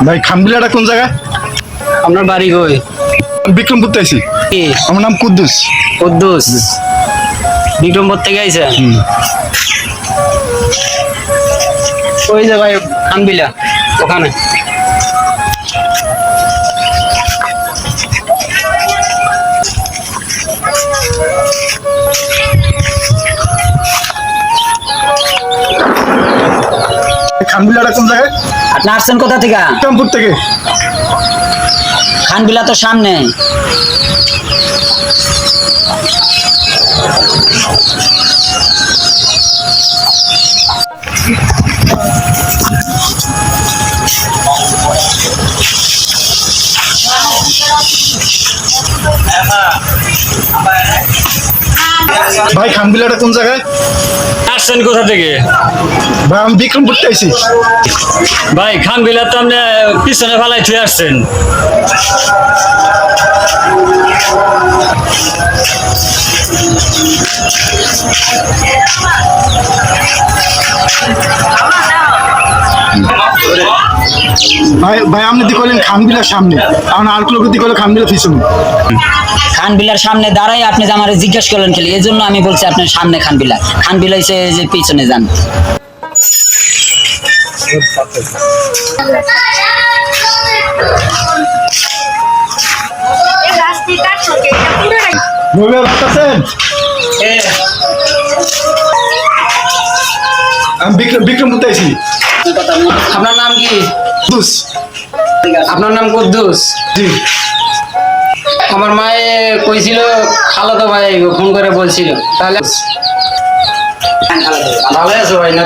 ভাই খানবিলাটা কোন জায়গা? আপনার বাড়ি কই? বিক্রমপুর থেকে আইছি। আমার নাম কুদ্দুস। কুদ্দুস, বিক্রমপুর থেকে আইছেন? ওই যে ভাই খানবিলা, ওখানে। খানবিলাটা কোন জায়গায়? আপনি আসছেন কোথা থেকে? বিক্রমপুর থেকে। খানবিলা তো সামনে। ভাই খানবিলাটা কোন জায়গায়? আসছেন কোথা থেকে? ভাই আমি বিক্রমপুর থেকে আইছি। ভাই খানবিলা তো আপনি পিছনে ফেলাই ছুঁয়ে আসছেন। ভাই ভাই আপনি দি কইলেন খানবিলার সামনে, আর আরেকগুলো দি কইলেন খানবিলার পিছনে। খানবিলার সামনে দাঁড়াই আপনি যে আমার জিজ্ঞেস করলেন খেলি, এই জন্য আমি বলছি আপনার সামনে খানবিলা। খানবিলা এসে যে পিছনে যান। নবীয়া ভাত আছেন? আমি বিক্রমপুর থেকে আইছি। আপনার নাম কি? কুদ্দুস। আপনার নাম কুদ্দুস? জি। আমার মায়ে কইছিল খালাতো ভাই ফোন করে বলছিল। তাহলে ভালো আছো ভাই? না